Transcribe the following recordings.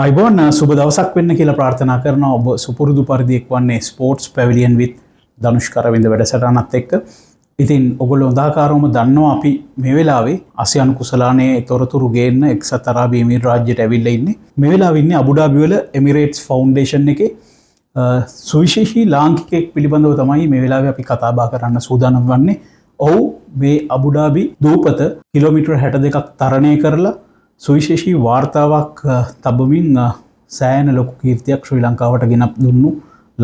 අයිබෝන් සුබ දවසක් වෙන්න කියලා ප්‍රාර්ථනා කරන ඔබ සුපුරුදු පරිදිෙක් වන්නේ ස්පෝර්ට්ස් පැවිලියන් විත් ධනුෂ්කරවිඳ වැඩසටනත් එක්ක. ඉතින් ඔගොල්ලෝ හොඳාකාරවම දන්නවා අපි මේ වෙලාවේ ආසියානු කුසලානයේ තොරතුරු ගේන්න එක්සත් අරාබි එමිරේට් රාජ්‍යයට ඇවිල්ලා ඉන්නේ. මේ වෙලාවේ ඉන්නේ අබුඩාබි වල එමිරේට්ස් ෆවුන්ඩේෂන් එකේ සුවිශේෂී ලාංකිකයෙක් පිළිබඳව තමයි මේ වෙලාවේ අපි කතා බහ කරන්න සූදානම් වන්නේ. ඔහු මේ අබුඩාබි දූපත කිලෝමීටර් 62ක් තරණය කරලා සුවිශේෂී වාර්තාවක් තබමින් සෑයන ලොකු කීර්තියක් ශ්‍රී ලංකාවට ගෙනත් දුන්නු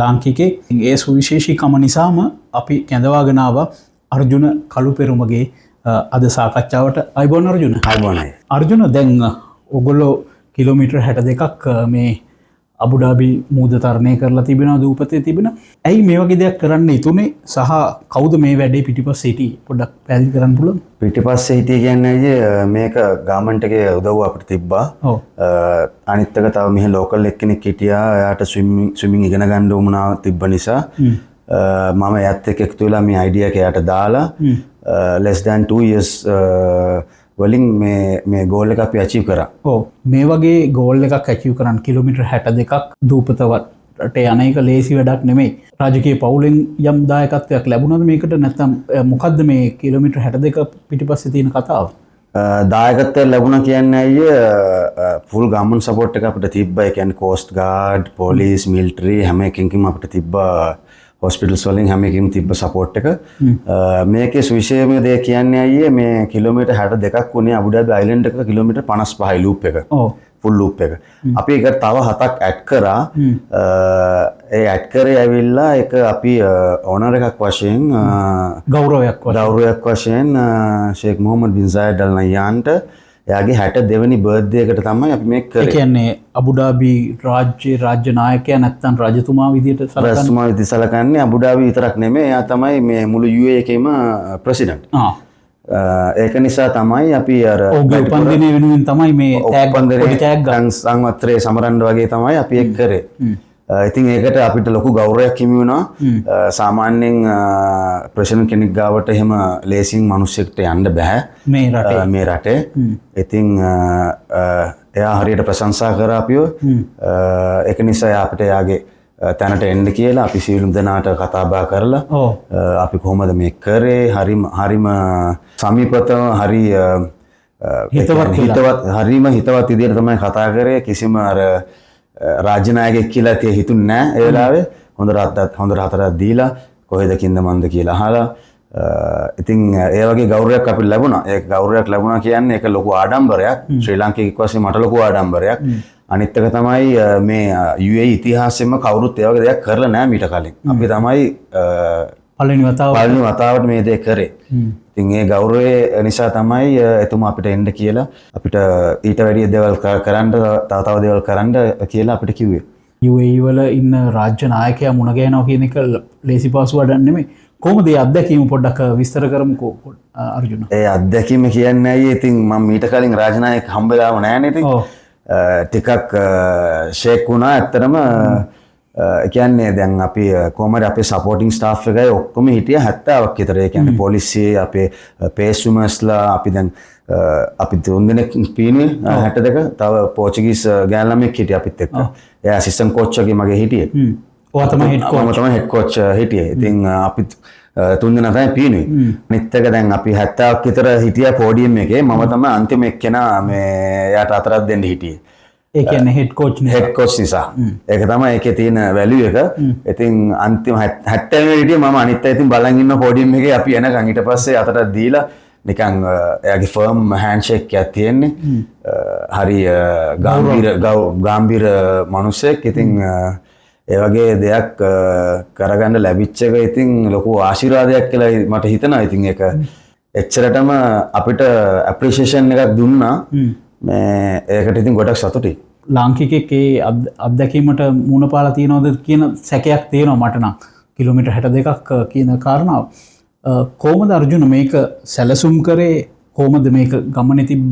ලාංකිකයෙක්. ඒ සුවිශේෂීකම නිසාම අපි කැඳවාගෙන ආවා අර්ජුන කළුපෙරුමගේ අද සාකච්ඡාවට. අයිබෝන් අර්ජුන. අයිබෝන්යි. අර්ජුන, දැන් ඔගොල්ලෝ කිලෝමීටර් 62ක් මේ අබුඩාබි මූද තරණය කරලා තිබෙනවා, දූපතේ තිබෙන. ඇයි මේ වගේ දෙයක් කරන්න ඉතුනේ සහ කවුද මේ වැඩේ පිටිපස්සේ හිටියේ? පොඩ්ඩක් පැහැදිලි කරන්න පුළුවන්? පිටිපස්සේ හිටියේ කියන්නේ මේක ගාමන්ට් එකේ උදව්ව අපිට තිබ්බා. අනිත් එක තව මෙහි ලෝකල් එක්කෙනෙක් හිටියා. එයාට ස්විමින් ඉගෙන ගන්න උවමනාවක් තිබ්බ නිසා මම එයාත් එක්ක එකතු වෙලා මේ අයිඩියා එක එයාට දාලා less than 2 years වලින් මේ ගෝල් එක අපි අචීව් කරා. මේ වගේ ගෝල් එකක් ඇචීව් කරන්න කිලෝමීටර් 62ක් දූපතවට යන එක ලේසි වැඩක් නෙමෙයි. රාජකීය පවුලෙන් යම් දායකත්වයක් ලැබුණාද මේකට? නැත්නම් මොකද්ද මේ කිලෝමීටර් 62 පිටිපස්සේ තියෙන කතාව? දායකත්වය ලැබුණා කියන්නේ අයියේ ෆුල් ගවර්න්මන්ට් සපෝට් එක අපිට තිබ්බා. ඒ කියන්නේ කෝස්ට් ගාඩ්, පොලිස්, මිලිටරි හැම එකකින්ම අපිට තිබ්බා. හොස්පිටල්ස් වලින් හැම එකකින්ම තිබ්බ සපෝට් එක. මේකේ සුවිශේෂම දේ කියන්නේ අයියේ මේ කිලෝමීටර් 62ක් වුණේ අබුඩාබි අයිලන්ඩ් එක කිලෝමීටර් 55යි ලූප් එක. ෆුල් ලූප් එක. අපි ඒකට තව 7ක් ඇඩ් කරා. ඒ ඇඩ් කරේ ඇවිල්ලා ඒක අපි ඕනර් එකක් වශයෙන් ගෞරවයක් වශයෙන් ෂේක් මොහමඩ් බින් සයඩ් අල් නහ්යාන්ට එයාගේ 62 වෙනි බර්ත්ඩේ එකට තමයි අපි මේක කරේ. ඒ කියන්නේ අබුඩාබි රාජ්‍ය නායකයා නැත්නම් රජතුමා විදියට සලකන්නේ. රජතුමා විදියට සලකන්නේ අබුඩාබි විතරක් නෙමෙයි. එයා තමයි මේ මුළු UAE එකේම ප්‍රෙසිඩන්ට්. ඒක නිසා තමයි අපි අර ඔහුගේ උපන්දිනය වෙනුවෙන් තමයි මේ තෑග්ග සංවත්සරේ සමරන්න වගේ තමයි අපි ඒක කරේ. ඉතින් ඒකට අපිට ලොකු ගෞරවයක් හිමි වුණා. සාමාන්‍යයෙන් ප්‍රෙසිඩන්ට් කෙනෙක් ගාවට එහෙම ලේසියෙන් මිනිස්සෙක්ට යන්න බෑ මේ රටේ. ඉතින් එයා හරියට ප්‍රශංසා කරා අපිව. ඒක නිසා අපිට එයාගේ තැනට එන්න කියලා අපි සියලුම දෙනාට කතා බහ කරලා අපි කොහොමද මේක කරේ, හරිම සමීපතව හරිම හිතවත් විදියට තමයි කතා කරේ. කිසිම අර රාජ්‍ය නායකයෙක් කියලා හිතුන්නේ නැහැ. ඒ වෙලාවේ හොඳ රහතරක් දීලා කොහෙද කින්ද මන්ද කියලා අහලා ඉතින් ඒ වගේ ගෞරවයක් අපිට ලැබුණා. ඒ ගෞරවයක් ලැබුණා කියන්නේ ඒක ලොකු ආඩම්බරයක්. ශ්‍රී ලාංකිකයෙක් වශයෙන් මට ලොකු ආඩම්බරයක්. අනිත් එක තමයි මේ UAE ඉතිහාසෙම කවුරුත් ඒ වගේ දෙයක් කරලා නැහැ මීට කලින්. අපි තමයි පළවෙනි වතාවට මේ දේ කරේ. ඉතින් ඒ ගෞරවය නිසා තමයි එතුමා අපිට එන්න කියලා අපිට ඊට වැඩිය දේවල් කරන්න තව දේවල් කරන්න කියලා අපිට කිව්වේ. UAE වල ඉන්න රාජ්‍ය නායකයා මුණ ගැහෙනවා කියන එක ලේසි පහසු වැඩක් නෙමෙයි. කොහොමද ඒ අත්දැකීම පොඩ්ඩක් විස්තර කරමුකෝ අර්ජුන. ඒ අත්දැකීම කියන්නේ අයියේ ඉතින් මම ඊට කලින් රාජ්‍ය නායක හම්බෙලාම නැහැ නේ. ටිකක් ෂේක් වුණා ඇත්තටම. කියන්නේ දැන් අපි කොහමද අපේ සපෝටිංగ్ ස්ටාෆ් එකයි ඔක්කොම හිටියා 70ක් විතර. ඒ කියන්නේ පොලිසිය, අපේ පේස්විමර්ස්ලා අපි දැන් අපි 3 දෙනෙක් පීනුවේ 62. තව පෝර්චුගීස් ගෑනු ළමෙක් හිටියා අපිත් එක්ක. එයා ඇසිස්ටන්ට් කෝච් වගේ මගේ හිටියේ. ඔයා තමයි හෙඩ් කෝච් හිටියේ. ඉතින් අපි 3 දෙනා තමයි පීනුවේ. අනිත් එක දැන් අපි 70ක් විතර හිටියා පෝඩියම් එකේ. මම තමයි අන්තිම එක්කෙනා මේ එයාට අතරක් දෙන්න හිටියේ. ඒ කියන්නේ හෙඩ් කෝච් නිසා. ඒක තමයි ඒකේ තියෙන වැලියු එක. ඉතින් අන්තිම 70 වෙනි හිටියේ මම අනිත් අය ඉතින් බලන් ඉන්න පොඩියම් එකේ අපි එනකන් ඊට පස්සේ අතට දීලා නිකන් එයාගේ ෆර්ම් හෑන්ඩ්ෂේක් එකක් තියෙන්නේ. හරි ගාම්භීර මිනිසෙක්. ඉතින් ඒ වගේ දෙයක් කරගන්න ලැබිච්ච එක ඉතින් ලොකු ආශිර්වාදයක් කියලා මට හිතෙනවා. ඉතින් ඒක එච්චරටම අපිට ඇප්‍රීෂিয়েෂන් එකක් දුන්නා. මේ ඒකට ඉතින් ගොඩක් සතුටුයි. ලාංකිකයෙක් ඒ අත්දැකීමට මුණ පාලා තියනවද කියන සැකයක් තියෙනවා මට නම්. කිලෝමීටර් 62ක් කියන කාරණාව. කොහොමද අර්ජුන මේක සැලසුම් කරේ? කොහොමද මේක ගමනේ තිබ්බ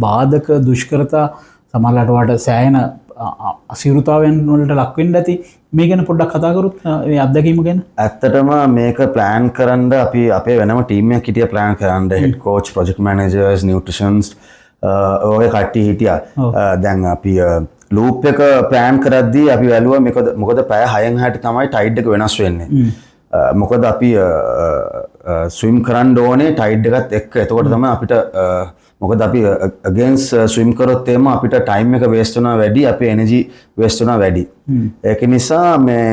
බාධක, දුෂ්කරතා, සමහරවිට වට සෑහෙන අසිරුතාවයන් වලට ලක් වෙන්න ඇති. මේ ගැන පොඩ්ඩක් කතා කරොත් මේ අත්දැකීම ගැන. ඇත්තටම මේක ප්ලෑන් කරන්න අපි අපේ වෙනම ටීම් එකක් හිටියා ප්ලෑන් කරන්න. හෙඩ් කෝච්, ප්‍රොජෙක්ට් මැනේජර්ස්, නියුට්‍රිෂන්ස් ඔය කට්ටිය හිටියා. දැන් අපි ලූප් එක ප්ලෑන් කරද්දී අපි වැළුවා මොකද පැය 6න් 6ට තමයි ටයිඩ් එක වෙනස් වෙන්නේ. මොකද අපි ස්විම් කරන්න ඕනේ ටයිඩ් එකත් එක්ක. එතකොට තමයි අපිට මොකද අපි අගේන්ස් ස්විම් කරොත් එම අපිට ටයිම් එක වේස්ට් වෙනවා වැඩි, අපේ එනර්ජි වේස්ට් වෙනවා වැඩි. ඒක නිසා මේ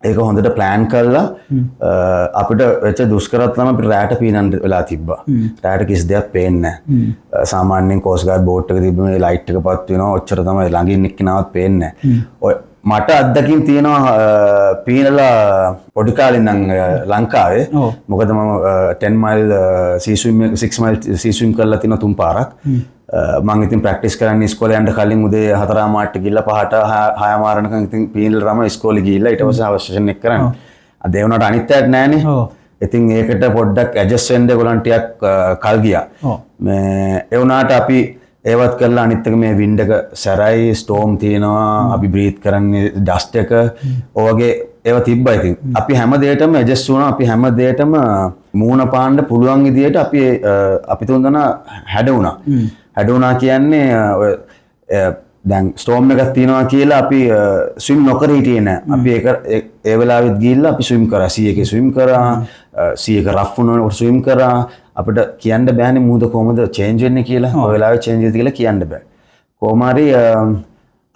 ඒක හොඳට ප්ලෑන් කරලා අපිට වෙච්ච දුෂ්කරත්වය තමයි අපිට රැට පීනන්න වෙලා තිබ්බා. රැට කිසි දෙයක් පේන්නේ නැහැ. සාමාන්‍යයෙන් කෝස් ගාඩ් බෝට් එක තිබ්බ මේ ලයිට් එක පත් වෙනවා. ඔච්චර තමයි ළඟින් එක්කිනාවත් පේන්නේ නැහැ. මට අත්දැකීම් තියෙනවා පීනලා පොඩි කාලේ ඉඳන් ලංකාවේ. මොකද මම 10 මයිල් සී ස්විම් 6 මයිල් සී ස්විම් කරලා තියෙනවා 3 පාරක්. මම ඉතින් ප්‍රැක්ටිස් කරන්න ඉස්කෝලේ යන්න කලින් උදේ 4 මාට ගිහලා 5ට 6 මාරණකම් ඉතින් පීනලා තමයි ඉස්කෝලේ ගිහලා ඊට පස්සේ අවශ්‍යෂන් එක කරන්නේ. අද ඒ වුණාට අනිත් අයට නෑනේ. ඉතින් ඒකට පොඩ්ඩක් ඇඩ්ජස්ට් වෙන්න ඒගොල්ලන් ටිකක් කල් ගියා. මේ ඒ වුණාට අපි ඒවත් කරලා අනිත් එක මේ වින්ඩ් එක සැරයි, ස්ටෝම් තියෙනවා, අපි බ්‍රීත් කරන්නේ ඩස්ට් එක ඔයගේ ඒවා තිබ්බා. ඉතින් අපි හැම දෙයකටම ඇඩ්ජස්ට් වුණා. අපි හැම දෙයකටම මූණ පාන්න පුළුවන් විදියට අපි තුන්දෙනා හැඩුණා. හැඩුණා කියන්නේ දැන් ස්ටෝම් එකක් තියෙනවා කියලා අපි ස්විම් නොකර හිටියේ නෑ. අපි ඒක ඒ වෙලාවෙත් ගිහිල්ලා අපි ස්විම් කරා. 100 ස්විම් කරා, 100 රෆ් වුණා ස්විම් කරා. අපිට කියන්න බෑනේ මූද කොහොමද චේන්ජ් වෙන්නේ කියලා. ඔය වෙලාවේ චේන්ජ් වෙද්දී කියලා කියන්න බෑ. කොහොම හරි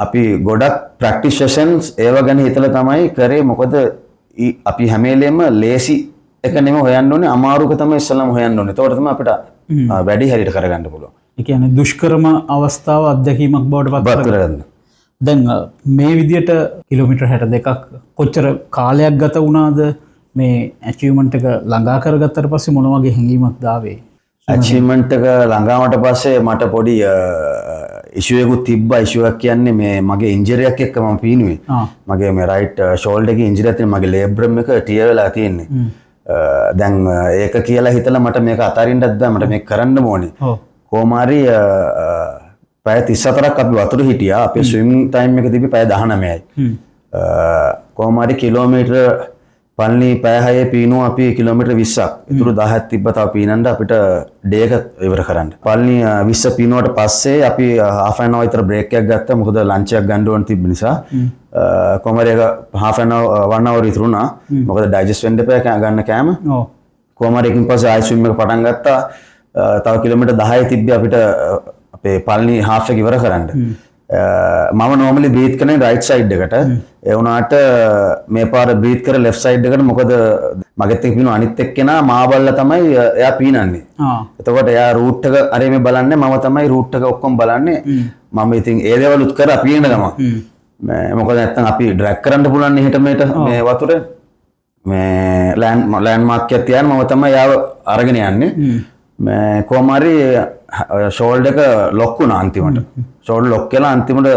අපි ගොඩක් ප්‍රැක්ටිස් සෙෂන්ස් ඒව ගැන හිතලා තමයි කරේ. මොකද අපි හැම වෙලේම ලේසි එක නෙමෙයි හොයන්න ඕනේ, අමාරුක තමයි ඉස්සලම හොයන්න ඕනේ. ඒතකොට තමයි අපිට වැඩි හරියට කරගන්න පුළුවන්. ඒ කියන්නේ දුෂ්කරම අවස්ථාව අත්දැකීමක් බවට පත් කරගන්න. දැන් මේ විදියට කිලෝමීටර් 62ක් කොච්චර කාලයක් ගත වුණාද මේ ඇචීව්මන්ට් එක ළඟා කරගත්තට පස්සේ මොන වගේ හැඟීමක්ද ආවේ? ඇචීව්මන්ට් එක ළඟාවට පස්සේ මට පොඩි ඉෂුව එකක් තිබ්බා. ඉෂුව එකක් කියන්නේ මේ මගේ ඉන්ජරි එකක් එක්ක මම පීනුවේ. මගේ මේ රයිට් ෂෝල්ඩර් එකේ ඉන්ජරි එකක් තියෙන මගේ ලේබ්‍රම් එක ටිය වෙලා තියෙන්නේ. දැන් ඒක කියලා හිතලා මට මේක අතාරින්නත් බෑ. මට මේක කරන්න ඕනේ. කොහොම හරි පැය 34ක් අපි වතුර හිටියා. අපේ ස්විම් ටයිම් එක තිබ්බේ පැය 19යි. කොහොම හරි කිලෝමීටර් පල්ලි පැය 6 පීනුවා අපි කිලෝමීටර් 20ක්. ඊටු 10ක් තිබ්බ තව පීනන්න අපිට ඩේ එක ඉවර කරන්න. පල්ලි 20 පීනුවට පස්සේ අපි half an hour විතර බ්‍රේක් එකක් ගත්තා. මොකද ලන්ච් එකක් ගන්න ඕන තිබ්බ නිසා. කොහොම හරි එක half an hour 1 hour විතර වුණා. මොකද ඩයිජෙස්ට් වෙන්න එපා ගන්න කෑම. කොහොම හරි එකකින් පස්සේ ආයි ස්විම් එක පටන් ගත්තා. තව කිලෝමීටර් 10 තිබ්බේ අපිට අපේ පල්ලි half එක ඉවර කරන්න. මම normally breathe කරන්නේ right side එකට. ඒ වුණාට මේ පාර breathe කර left side එකට. මොකද මගෙත් එක්ක පිනු අනිත් එක්කෙනා මාබල්ලා තමයි එයා පීනන්නේ. එතකොට එයා route එක අර මේ බලන්නේ, මම තමයි route එක ඔක්කොම බලන්නේ. මම ඉතින් ඒ දේවලුත් කරා පීනන ගමන්. මොකද නැත්තම් අපි drag කරන්න පුළුවන් නේ හිට මෙහෙට මේ වතුරේ. මේ ලෑන්ඩ් මාක් එකක් තියන මම තමයි යාව අරගෙන යන්නේ. මේ කොහොම හරි ෂෝල්ඩර් එක ලොක් වුණා අන්තිමට. ෂෝල්ඩර් ලොක් කළා අන්තිමට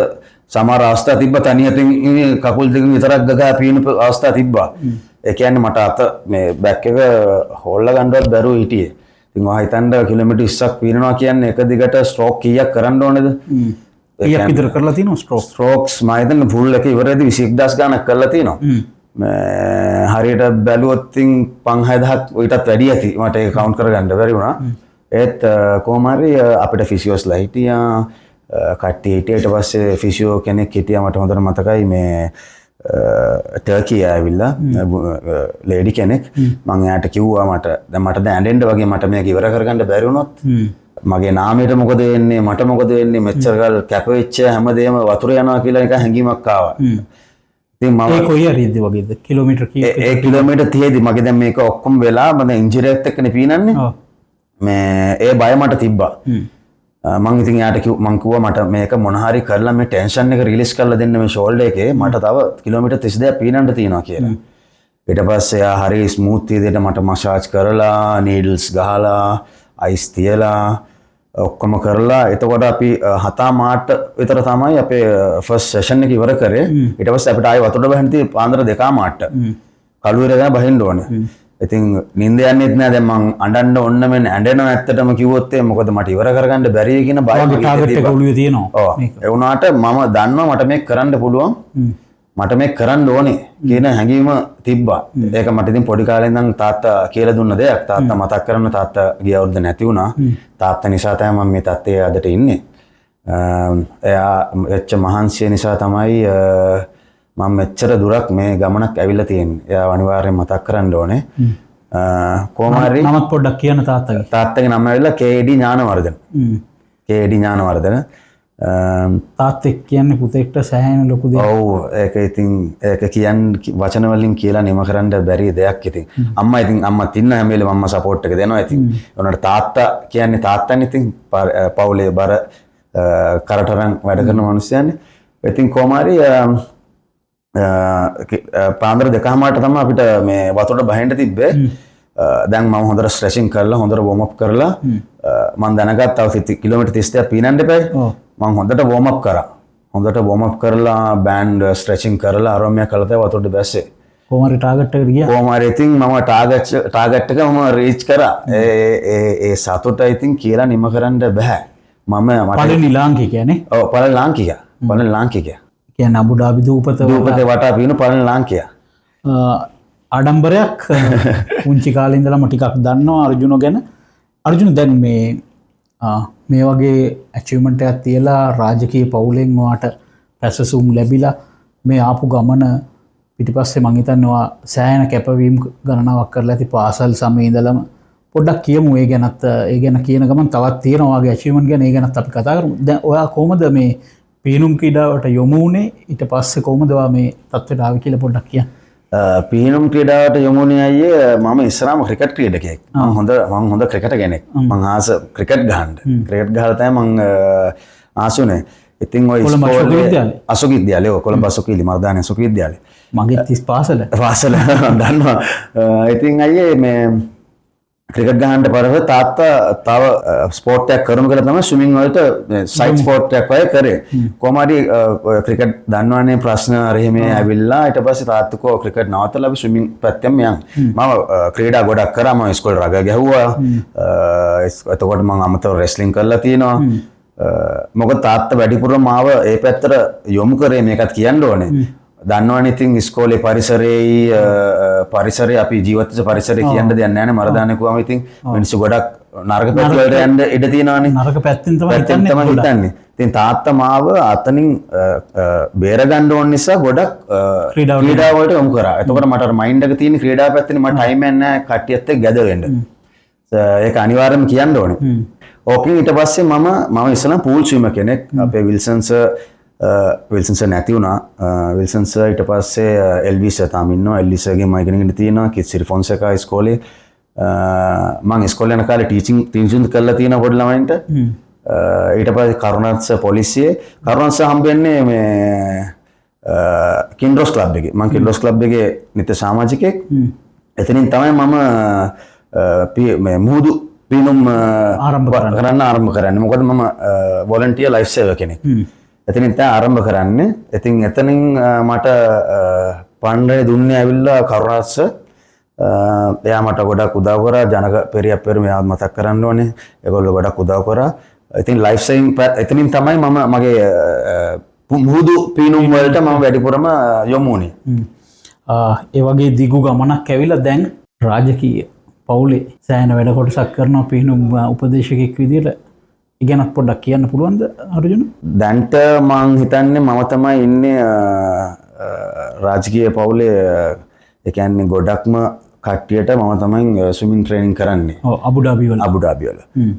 සමහර අවස්ථා තිබ්බා තනියෙන් කකුල් දෙකෙන් විතරක් ගගා පීන අවස්ථා තිබ්බා. ඒ කියන්නේ මට අත මේ බෑක් එක හොල්ලා ගන්නවත් බැරුව හිටියේ. ඉතින් ඔය හිතන්න කිලෝමීටර් 20ක් පීනනවා කියන්නේ එක දිගට ස්ට්‍රෝක් කීයක් කරන්න ඕනේද? ඊයක් විතර කරලා තියෙනවා ස්ට්‍රෝක්ස් මම හිතන්නේ ෆුල් එක ඉවරදී 21000 ගණක් කරලා තියෙනවා. මේ හරියට බැලුවොත් ඉතින් 5000ක් ඊටත් වැඩි ඇති. මට ඒක කවුන්ට් කරගන්න බැරි වුණා. ඒත් කොහොම හරි අපිට ෆිසියෝස්ලා හිටියා. කට්ටිය හිටියා. ඊට පස්සේ ෆිසියෝ කෙනෙක් හිටියා මට හොඳට මතකයි මේ ටර්කි ඇවිල්ලා ලේඩි කෙනෙක්. මම එයාට කිව්වා මට දැන් ඇඬෙන්න වගේ මට මේක ඉවර කරගන්න බැරි වුණොත් මගේ නාමයට මොකද වෙන්නේ, මට මොකද වෙන්නේ, මෙච්චර කල් කැප වෙච්ච හැමදේම වතුර යනවා කියලා එක හැඟීමක් ආවා. ඉතින් මම ඒ කොයි හරියද වගේද කිලෝමීටර් කීයද? ඒ කිලෝමීටර් 30දී මගේ දැන් මේක ඔක්කොම වෙලා මම ඉන්ජරි එකත් එක්කනේ පීනන්නේ. මේ ඒ බය මට තිබ්බා. මම ඉතින් යාට කිව්වා මට මේක මොන හරි කරලා මේ ටෙන්ෂන් එක රිලීස් කරලා දෙන්න මේ ෂෝල්ඩර් එකේ. මට තව කිලෝමීටර් 32ක් පීනන්න තියෙනවා කියලා. ඊට පස්සේ යා හරි ස්මූත් විදිහට මට මසාජ් කරලා, නීඩල්ස් ගහලා, අයිස් තියලා ඔක්කොම කරලා එතකොට අපි 7 මාට විතර තමයි අපේ ෆස්ට් සෙෂන් එක ඉවර කරේ. ඊට පස්සේ අපිට ආයෙ වතුරට බහින්න තියෙන්නේ පාන්දර 2 මාට. කළුවර ගා බහින්න ඕනේ. ඉතින් නිින්ද යන්නේත් නෑ. දැන් මං අඬන්න ඕන්න මෙන්න ඇඬෙනවා ඇත්තටම කිව්වොත් මොකද මට ඉවර කරගන්න බැරි කියන බය ටාගට් එක ඔළුවේ තියෙනවා. ඔව්. ඒ වුණාට මම දන්නවා මට මේක කරන්න පුළුවන්. මට මේක කරන්න ඕනේ කියන හැඟීම තිබ්බා. ඒක මට ඉතින් පොඩි කාලේ ඉඳන් තාත්තා කියලා දුන්න දෙයක්. තාත්තා මතක් කරන තාත්තා ගිය අවුරුද්ද නැති වුණා. තාත්තා නිසා තමයි මම මේ තත්ත්වයේ අදට ඉන්නේ. එයා එච්ච මහන්සිය නිසා තමයි මම මෙච්චර දුරක් මේ ගමනක් ඇවිල්ලා තියෙන්නේ. එයා අනිවාර්යෙන් මතක් කරන්න ඕනේ. කොහොම හරි නමක් පොඩ්ඩක් කියන්න තාත්තගේ. තාත්තගේ නම ඇවිල්ලා KD ඥානවර්ධන. KD ඥානවර්ධන. තාත්තෙක් කියන්නේ පුතෙක්ට සෑහෙන ලොකු දෙයක්. ඔව් ඒක ඉතින් ඒක වචන වලින් කියලා නිම කරන්න බැරි දෙයක් ඉතින්. අම්මත් ඉන්න හැම වෙලේම අම්මා සපෝට් එක දෙනවා ඉතින්. උනට තාත්තා කියන්නේ තාත්තනේ ඉතින් පවුලේ බර කරටරන් වැඩ කරන මිනිස්සයන්නේ. ඉතින් කොහොම හරි පාන්දර 2:00ට තමයි අපිට මේ වතුරට බහින්න තිබ්බේ. දැන් මම හොඳට ස්ට්‍රෙචින් කරලා හොඳට වෝම් අප් කරලා මම දැනගත්තා කිලෝමීටර් 30ක් පීනන්න එපායි. මම හොඳට වෝම් අප් කරා. හොඳට වෝම් අප් කරලා බෑන්ඩ් ස්ට්‍රෙචින් කරලා ආරම්භය කළා තමයි වතුරට බැස්සේ. කොහොම හරි ටාගට් එකට ගියා. කොහොම හරි ඉතින් මම ටාගට් එක මම රීච් කරා. ඒ සතුට ඉතින් කියලා නිම කරන්න බෑ. පළවෙනි ලාංකිකයානේ. ඔව් පළවෙනි ලාංකිකයා. පළවෙනි ලාංකිකයා. කියන්නේ අබුඩාබි දූපතේ වටා පින පළවෙනි ලාංකිකයා. ආඩම්බරයක් පුංචි කාලේ ඉඳලම ටිකක් දන්නවා අර්ජුන ගැන. අර්ජුන දැන් මේ වගේ ඇචීව්මන්ට් එකක් තියලා රාජකීය පවුලෙන් ඔයාට පැසසුම් ලැබිලා මේ ආපු ගමන පිටිපස්සේ මං හිතනවා සෑහෙන කැපවීම් ගණනාවක් කරලා ඇති පාසල් සමයේ ඉඳලම. පොඩ්ඩක් කියමු ඒ ගැනත්. ඒ ගැන කියන ගමන් තවත් තියෙනවා වගේ ඇචීව්මන්ට් ගැන. ඒ ගැනත් අපි කතා කරමු. දැන් ඔයා කොහොමද මේ පීනුම් ක්‍රීඩාවට යොමු වුණේ? ඊට පස්සේ කොහොමද ඔයා මේ තත්ත්වයට ආවේ කියලා පොඩ්ඩක් කියන්න. පීනුම් ක්‍රීඩාවට යොමු වුණේ අයියේ මම ඉස්සරහම ක්‍රිකට් ක්‍රීඩකයෙක්. මම හොඳ ක්‍රිකට් කෙනෙක්. මම ආස ක්‍රිකට් ගහන්න. ක්‍රිකට් ගහලා තමයි මම ආසුනේ. ඉතින් ඔය අශෝක විද්‍යාලේ කොළඹ අශෝක මර්දානි අශෝක විද්‍යාලේ. මගේ 30 පාසල දන්නවා. ඉතින් අයියේ මේ ක්‍රිකට් ගහන්න පරව තාත්තා තව ස්පෝර්ට් එකක් කරමු කියලා තමයි ස්විමින් වලට සයිඩ් ස්පෝර්ට් එකක් වගේ කරේ. කොහොම හරි ක්‍රිකට් දන්නවනේ ප්‍රශ්න අරෙහිම ඇවිල්ලා ඊට පස්සේ තාත්තා කෝ ක්‍රිකට් නවත්තලා අපි ස්විමින් පැත්තෙන් යන්. මම ක්‍රීඩා ගොඩක් කරා. මම ඉස්කෝලේ රග ගැහුවා. එතකොට මම අමතර රෙස්ලිං කරලා තියෙනවා. මොකද තාත්තා වැඩිපුරම මාව ඒ පැත්තට යොමු කරේ මේකත් කියන්න ඕනේ. දන්නවනේ ඉතින් ඉස්කෝලේ පරිසරය අපි ජීවිත පරිසරය කියන්න දෙයක් නැහැ නේ. මරදානේ කොහම ඉතින් මිනිස්සු ගොඩක් නරක පැති වලට යන්න ඉඩ තියෙනවානේ. නරක පැත්තෙන් තමයි හිතන්නේ. ඉතින් තාත්තා මාව අතනින් බේර ගන්න ඕන නිසා ගොඩක් ක්‍රීඩා වලට යොමු කරා. එතකොට මට මයින්ඩ් එක තියෙන ක්‍රීඩා පැත්තේ මට ටයිම් එකක් නැහැ කට්ටියත් එක්ක ගැද වෙන්න. ඒක අනිවාර්යයෙන්ම කියන්න ඕනේ. ඕකෙන් ඊට පස්සේ මම ඉස්සෙල්ලා පූල් ස්විමර් කෙනෙක්. අපේ විල්සන් සර් නැති වුණා. විල්සන් සර් ඊට පස්සේ එල්විස් තාම ඉන්නවා. එල්විස් සර්ගේ මම ඉගෙනගෙන තියෙනවා කිසිරි ෆොන්සේකා ඉස්කෝලේ. මම ඉස්කෝලේ යන කාලේ ටීචින් කරලා තියෙනවා පොඩි ළමයින්ට. ඊට පස්සේ කරුණාත් සර් පොලිසියේ කරුණාත් සර් හම්බෙන්නේ මේ කින්ඩ්‍රොස් ක්ලබ් එකේ. මම කින්ඩ්‍රොස් ක්ලබ් එකේ නිත්‍ය සමාජිකයෙක්. එතනින් තමයි මම මේ මුහුදු පීනුම් ආරම්භ කරන්නේ. මොකද මම වොලන්ටියර් ලයිෆ් සේවර් කෙනෙක්. එතනින් තමයි ආරම්භ කරන්නේ. ඉතින් එතනින් මට පණ්ඩේ දුන්නේ ඇවිල්ලා කරුණාත් සර්. එයා මට ගොඩක් උදව් කරා. ජනක පෙරියක් පෙරම එයා මතක් කරන්න ඕනේ. ඒගොල්ලෝ ගොඩක් උදව් කරා. ඉතින් ලයිෆ් සේවිං එතනින් තමයි මම මගේ මුහුදු පීනුම් වලට මම වැඩිපුරම යොමු වුණේ. ඒ වගේ දිගු ගමනක් ඇවිල්ලා දැන් රාජකීය පවුලේ සෑහෙන වැඩ කොටසක් කරනවා පීනුම් උපදේශකෙක් විදියට. ඉගෙනත් පොඩ්ඩක් කියන්න පුළුවන්ද අර්ජුන? දැන්ට මං හිතන්නේ මම තමයි ඉන්නේ රාජකීය පවුලේ. ඒ කියන්නේ ගොඩක්ම කට්ටියට මම තමයි ස්විමින් ට්‍රේනින් කරන්නේ. ඔව් අබුඩාබි වල.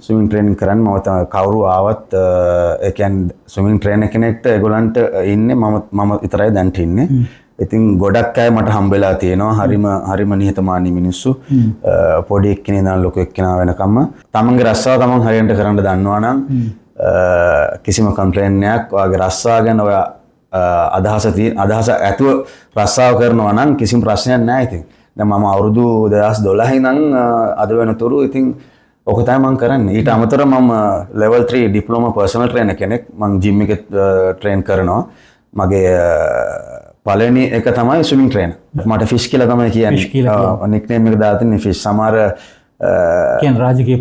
ස්විමින් ට්‍රේනින් කරන්නේ මම තමයි. කවුරු ආවත් ඒ කියන්නේ ස්විමින් ට්‍රේනර් කෙනෙක්ට ඒගොල්ලන්ට ඉන්නේ මම විතරයි දැන්ට ඉන්නේ. ඉතින් ගොඩක් අය මට හම්බෙලා තියෙනවා. හරිම නිහතමානී මිනිස්සු. පොඩි එක්කෙනා ඉඳන් ලොකු එක්කෙනා වෙනකම්ම තමන්ගේ රස්සාව තමන් හරියට කරන්න දන්නවා නම් කිසිම කම්ප්ලේන්ට් එකක් ඔයාගේ රස්සාව ගැන ඔයා අදහස ඇතුව රස්සාව කරනවා නම් කිසිම ප්‍රශ්නයක් නැහැ. ඉතින් දැන් මම අවුරුදු 2012 ඉඳන් අද වෙනතුරු ඉතින් ඔක තමයි මම කරන්නේ. ඊට අමතරව මම level 3 diploma personal trainer කෙනෙක්. මම gym එකේ train කරනවා. මගේ පළවෙනි එක තමයි ස්විමින් ට්‍රේනර්. මට ෆිෂ් කියලා තමයි කියන්නේ. නික්නේම් එක දාලා තියෙන්නේ ෆිෂ්. සමහර කියන්නේ රාජකීය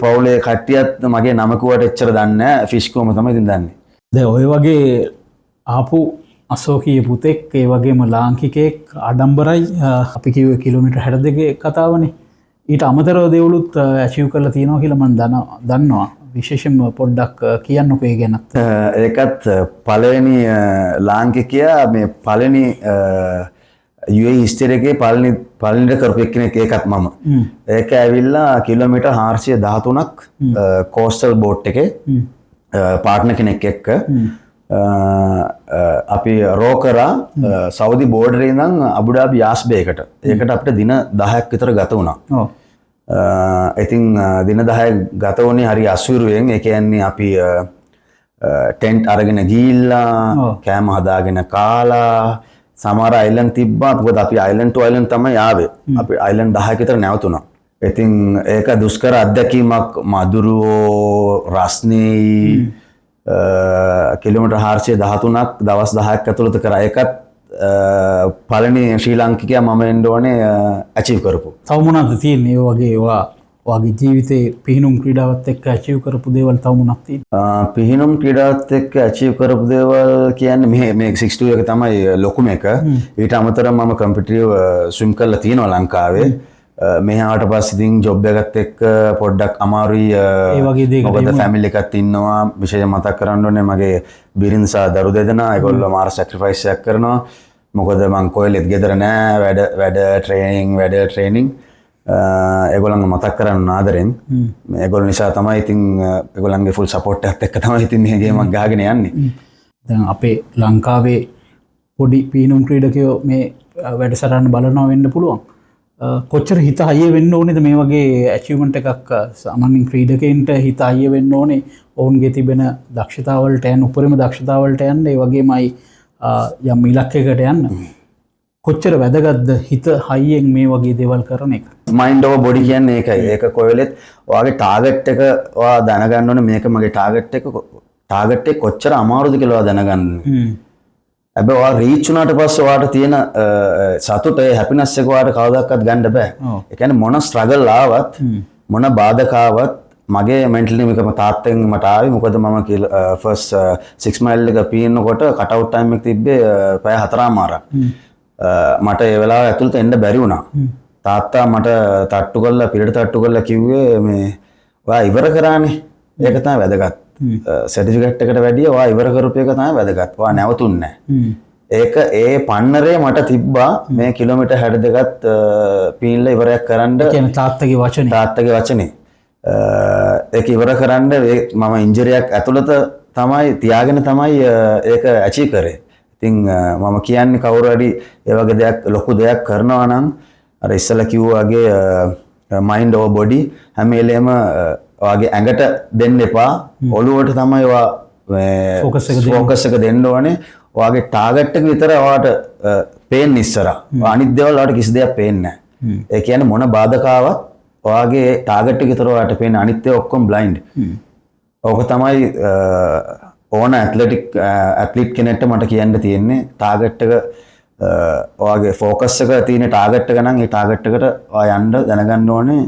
පවුලේ කට්ටියත් මගේ නම කිව්වට එච්චර දන්නේ නැහැ. ෆිෂ් කොහොම තමයි ඉතින් දන්නේ. දැන් ඔය වගේ ආපු අශෝකීය පුතෙක් ඒ වගේම ලාංකිකයෙක් ආඩම්බරයි. අපි කිව්වේ කිලෝමීටර් 62 කතාවනේ. ඊට අමතරව දේවලුත් ඇචීව් කරලා තියෙනවා කියලා මම දන්නවා. විශේෂම පොඩ්ඩක් කියන්නකෝ ඒ ගැනත්. ඒකත් පළවෙනි ලාංකිකයා මේ පළවෙනි UAE හිස්ටරි එකේ පළවෙනිට කරපු එක්කෙනෙක් ඒකත් මම. ඒක ඇවිල්ලා කිලෝමීටර් 413ක් කෝස්ටල් බෝට් එකේ පාර්ට්නර් කෙනෙක් එක්ක අපි රෝ කරා සෞදි බෝඩරේ ඉඳන් අබුඩාබි යාස් බේකට. ඒකට අපිට දින 10ක් විතර ගත වුණා. ඔව්. ඉතින් දින 10 ගත වුණේ හරි අසුරුවෙන්. ඒ කියන්නේ අපි ටෙන්ට් අරගෙන ගිහිල්ලා කෑම හදාගෙන කාලා සමහර අයිලන්ඩ් තිබ්බා. මොකද අපි අයිලන්ඩ් ටු අයිලන්ඩ් තමයි ආවේ. අපි අයිලන්ඩ් 10ක විතර නැවතුණා. ඉතින් ඒක දුෂ්කර අත්දැකීමක්. මදුරුවෝ රස්නේ කිලෝමීටර් 413ක් දවස් 10ක් ඇතුළත කරා. ඒකත් පළවෙනි ශ්‍රී ලාංකිකයා මම එන්න ඕනේ අචීව් කරපු. තව මොනවද තියෙන්නේ ඒ වගේ ඔයාගේ ජීවිතේ පිහිනුම් ක්‍රීඩාවත් එක්ක අචීව් කරපු දේවල් තව මොනවද තියෙන්නේ? පිහිනුම් ක්‍රීඩාවත් එක්ක අචීව් කරපු දේවල් කියන්නේ මේ 62 එක තමයි ලොකුම එක. ඊට අමතරව මම කම්පිටිටිව් ස්විම් කරලා තියෙනවා ලංකාවේ. මෙහාට පස්සේ ඉතින් ජොබ් එකත් එක්ක පොඩ්ඩක් අමාරුයි. ඒ වගේ දේක මොකද ෆැමිලි එකත් ඉන්නවා. විශේෂයෙන් මතක් කරන්න ඕනේ මගේ බිරිඳ සහ දරු දෙදෙනා. ඒගොල්ලෝ මාර සැක්‍රිෆයිස් එකක් කරනවා. මොකද මං කොහෙලෙත් ගෙදර නෑ. වැඩ ට්‍රේනින් ඒගොල්ලන්ව මතක් කරන්න ආදරෙන්. ඒගොල්ලෝ නිසා තමයි ඉතින් ඒගොල්ලන්ගේ ෆුල් සපෝට් එකත් එක්ක තමයි ඉතින් මේ ගේමක් ගහගෙන යන්නේ. දැන් අපේ ලංකාවේ පොඩි පිහිනුම් ක්‍රීඩකයෝ මේ වැඩසටහන බලනවා වෙන්න පුළුවන්. කොච්චර හිත හයිය වෙන්න ඕනේද මේ වගේ ඇචීව්මන්ට් එකක්? සාමාන්‍යයෙන් ක්‍රීඩකයන්ට හිත හයිය වෙන්න ඕනේ ඔවුන්ගේ තිබෙන දක්ෂතාවලට යන්න, උපරිම දක්ෂතාවලට යන්න, ඒ වගේමයි යම් ඉලක්කයකට යන්න. කොච්චර වැදගත්ද හිත හයියෙන් මේ වගේ දේවල් කරන එක? මයින්ඩ් ඕවර් බොඩි කියන්නේ ඒකයි. ඒක කොහෙලෙත් ඔයාගේ ටාගට් එක ඔයා දැනගන්න ඕනේ. මේක මගේ ටාගට් එක කොච්චර අමාරුද කියලා ඔයා දැනගන්න. හැබැයි ඔයා රීච් වුණාට පස්සේ ඔයාට තියෙන සතුට ඒ හැපිනස් එක ඔයාට කවදාවත් ගන්න බෑ. ඒ කියන්නේ මොන ස්ට්‍රගල් ආවත් මොන බාධක ආවත් මගේ මෙන්ටලි මේකම තාත්තෙන් මට ආවේ. මොකද මම ෆස්ට් 6 මයිල් එක පීනනකොට කට් අවුට් ටයිම් එක තිබ්බේ පැය 4මාරක්. මට ඒ වෙලාව ඇතුළත එන්න බැරි වුණා. තාත්තා මට තට්ටු කරලා පිරට තට්ටු කරලා කිව්වේ මේ ඔයා ඉවර කරානේ. ඒක තමයි වැදගත්. සර්ටිෆිකේට් එකට වැඩිය ඔයා ඉවර කරපු එක තමයි වැදගත්. ඔයා නැවතුන්නේ නැහැ. ඒක ඒ පන්නරේ මට තිබ්බා මේ කිලෝමීටර් 62ත් පීනලා ඉවරයක් කරන්න. ඒ කියන්නේ තාත්තගේ වචනේ. ඒක ඉවර කරන්න මම ඉන්ජරියක් ඇතුළත තමයි තියාගෙන තමයි ඒක ඇචීව් කරේ. ඉතින් මම කියන්නේ කවුරු හරි ඒ වගේ දෙයක් ලොකු දෙයක් කරනවා නම් අර ඉස්සලා කිව්වා වගේ මයින්ඩ් ඕවර් බොඩි හැම වෙලේම ඔයාගේ ඇඟට දෙන්න එපා. ඔළුවට තමයි ඔයා ෆෝකස් එක දෙන්න ඕනේ. ඔයාගේ ටාගට් එක විතර ඔයාට පේන්න ඉස්සරහා. අනිත් දේවල් ඔයාට කිසි දෙයක් පේන්නේ නැහැ. ඒ කියන්නේ මොන බාධකාවක් ඔයාගේ ටාගට් එක විතර ඔයාට පේන්නේ. අනිත් ඒවා ඔක්කොම බ්ලයින්ඩ්. ඕක තමයි ඕන ඇත්ලීට් කෙනෙක්ට මට කියන්න තියෙන්නේ. ටාගට් එක ඔයාගේ ෆෝකස් එක තියෙන ටාගට් එක නම් ඒ ටාගට් එකට ඔයා යන්න දැනගන්න ඕනේ.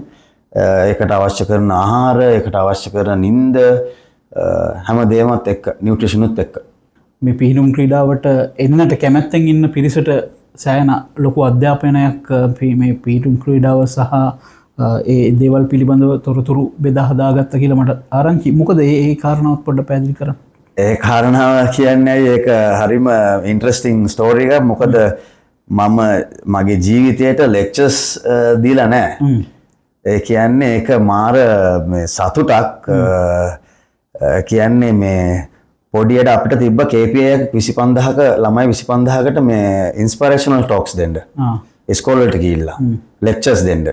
ඒකට අවශ්‍ය කරන ආහාර, ඒකට අවශ්‍ය කරන නිින්ද, හැම දෙයක්මත් එක්ක, නියුට්‍රිෂනුත් එක්ක. මේ පිහිනුම් ක්‍රීඩාවට එන්නට කැමැත්තෙන් ඉන්න පිරිසට සෑහෙන ලොකු අධ්‍යාපනයක් මේ පිහිනුම් ක්‍රීඩාව සහ ඒ දේවල් පිළිබඳව තොරතුරු බෙදා හදාගත්ත කියලා මට ආරංචි. මොකද ඒ කාරණාවත් පොඩ්ඩක් පැහැදිලි කරන්න. ඒ කාරණාව කියන්නේ ඒක හරිම ඉන්ට්‍රස්ටිං ස්ටෝරි එකක්. මොකද මම මගේ ජීවිතයට ලෙක්චර්ස් දීලා නැහැ. ඒ කියන්නේ ඒක මාර සතුටක්. කියන්නේ මේ පොඩියට අපිට තිබ්බ KPI එක 25000ක ළමයි 25000කට මේ ඉන්ස්පිරේෂනල් ටොක්ස් දෙන්න. ඉස්කෝල වලට ගිහිල්ලා ලෙක්චර්ස් දෙන්න.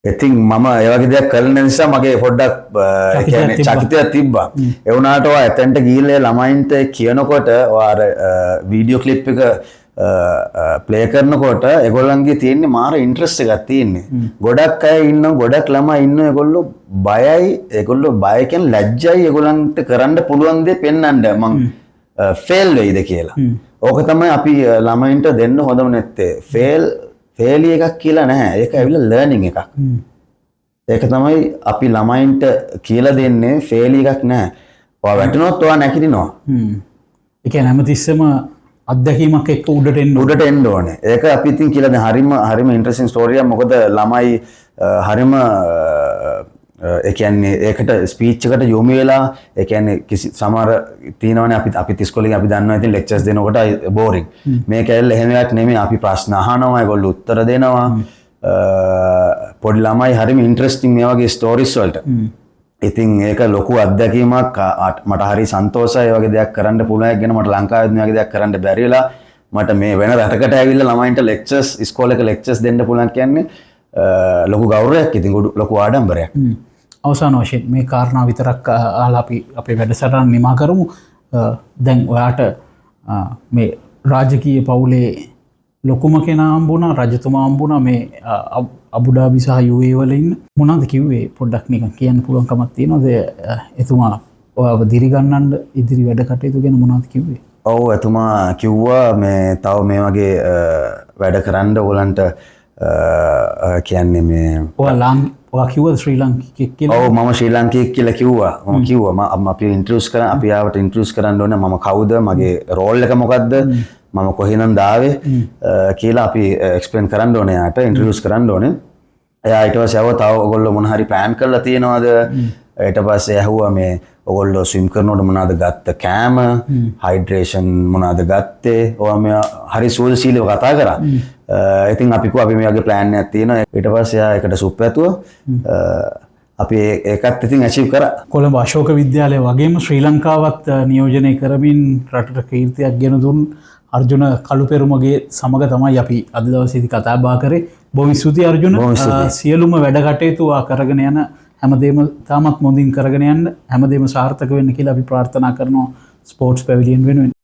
ඉතින් මම ඒ වගේ දෙයක් කරන නිසා මගේ පොඩ්ඩක් කියන්නේ චකිතයක් තිබ්බා. ඒ වුණාට ඔය එතෙන්ට ගිහිල්ලා ළමයින්ට කියනකොට ඔය වීඩියෝ ක්ලිප් එක ප්ලේ කරනකොට ඒගොල්ලන්ගේ තියෙන්නේ මාර ඉන්ට්‍රස්ට් එකක් තියෙන්නේ. ගොඩක් අය ඉන්නවා, ගොඩක් ළමයි ඉන්නවා. ඒගොල්ලෝ බයයි. ඒගොල්ලෝ බය කියන්නේ ලැජ්ජයි. ඒගොල්ලන්ට කරන්න පුළුවන් දේ පෙන්වන්න මං ෆේල් වෙයිද කියලා. ඕක තමයි අපි ළමයින්ට දෙන්න හොඳම නැත්තේ. ෆේලිය එකක් කියලා නැහැ. ඒක ඇවිල්ලා ලර්නින් එකක්. ඒක තමයි අපි ළමයින්ට කියලා දෙන්නේ. ෆේලිය එකක් නැහැ. ඔයා වැටුනොත් ඔයා නැගිටිනවා. ඒ කියන්නේ හැමතිස්සෙම අත්දැකීමක් එක්ක උඩට එන්න ඕනේ. ඒක අපි ඉතින් කියලා දැන් හරිම ඉන්ටරෙස්ටිං ස්ටෝරියක්. මොකද ළමයි හරිම ඒ කියන්නේ ඒකට ස්පීච් එකට යොමු වෙලා ඒ කියන්නේ කිසි සමහර තියෙනවනේ අපි ඉස්කෝලේ අපි දන්නවා ඉතින් ලෙක්චර්ස් දෙනකොට බෝරින්. මේක ඇල්ල එහෙම එකක් නෙමෙයි අපි ප්‍රශ්න අහනවා ඒගොල්ලෝ උත්තර දෙනවා. පොඩි ළමයි හරිම ඉන්ටරෙස්ටිං මේ වගේ ස්ටෝරිස් වලට. ඉතින් ඒක ලොකු අත්දැකීමක් මට හරි සන්තෝෂයි ඒ වගේ දෙයක් කරන්න පුළුවන් ගැන මට ලංකාවේ මේ වගේ දෙයක් කරන්න බැරි වෙලා මට මේ වෙන රටකට ඇවිල්ලා ළමයින්ට ලෙක්චර්ස් ඉස්කෝලේක ලෙක්චර්ස් දෙන්න පුළුවන් කියන්නේ ලොකු ගෞරවයක් ඉතින් ලොකු ආඩම්බරයක්. අවසාන වශයෙන් මේ කාරණා විතරක් අහලා අපි අපේ වැඩසටහන නිමා කරමු. දැන් ඔයාට මේ රාජකීය පවුලේ ලොකුම කෙනා හම්බුණා රජතුමා හම්බුණා මේ අබුඩාබි සහ UAE වල ඉන්න මොනවද කිව්වේ පොඩ්ඩක් නිකන් කියන්න පුළුවන් කමක් තියෙනවද එතුමා ඔයාව දිරිගන්නන්න ඉදිරි වැඩ කටයුතු ගැන මොනවද කිව්වේ? ඔව් එතුමා කිව්වා මේ තව මේ වගේ වැඩ කරන්න ඕගලන්ට කියන්නේ මේ ඔයා කිව්වද ශ්‍රී ලාංකිකයෙක් කියලා? ඔව් මම ශ්‍රී ලාංකිකයෙක් කියලා කිව්වා. මම කිව්වා අපි ඉන්ට්‍රොඩියුස් කරා අපි ආවට ඉන්ට්‍රොඩියුස් කරන්න ඕනේ මම කවුද මගේ රෝල් එක මොකද්ද මම කොහෙන්ද ආවේ කියලා අපි එක්ස්ප්ලেইন කරන්න ඕනේ යාට ඉන්ට්‍රොඩියුස් කරන්න ඕනේ. එයා ඊට පස්සේ ආව තව ඔයගොල්ලෝ මොන හරි ප්ලෑන් කරලා තියෙනවද? ඊට පස්සේ ඇහුවා මේ ඔයගොල්ලෝ ස්විම් කරනකොට මොනවද ගත්ත කෑම හයිඩ්‍රේෂන් මොනවද ගත්තේ? ඔයා මේ හරි සුවදශීලීව කතා කරා. ඉතින් අපි කිව්වා අපි මේ වගේ ප්ලෑන් එකක් තියෙනවා. ඊට පස්සේ එයා ඒකට සුප් ඇතුවා. අපි ඒකත් ඉතින් ඇචීව් කරා. කොළඹ අශෝක විද්‍යාලය වගේම ශ්‍රී ලංකාවත් නියෝජනය කරමින් රටට කීර්තියක් ගෙන දුන් අර්ජුන කළුපෙරුමගේ සමග තමයි අපි අද දවසේදී කතා බහ කරේ. බොහොම ස්තුතියි අර්ජුන. සියලුම වැඩ කටයුතු කරගෙන යන හැමදේම තාමත් මොඳින් කරගෙන යන්න හැමදේම සාර්ථක වෙන්න කියලා අපි ප්‍රාර්ථනා කරනවා ස්පෝර්ට්ස් පැවිලියන් වෙනුවෙන්.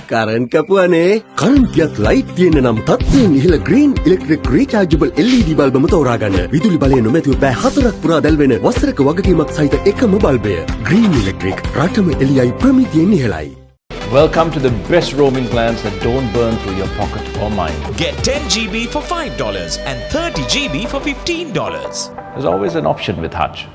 කරන්ට් කපුවනේ කරන්ටියත් ලයිට් තියෙන නම් තත්ත්වයෙන් ඉහළ ග්‍රීන් ඉලෙක්ට්‍රික් රීචාර්ජබල් LED බල්බම තෝරාගන්න. විදුලි බලය නොමැතිව පැය 4ක් පුරා දැල්වෙන වසරක වගකීමක් සහිත එකම බල්බය. ග්‍රීන් ඉලෙක්ට්‍රික් රටම එළියයි ප්‍රමිතියෙන් ඉහළයි. Welcome to the best roaming plans that don't burn through your pocket or mind. Get 10 GB for $5 and 30 GB for $15. There's always an option with Hutch.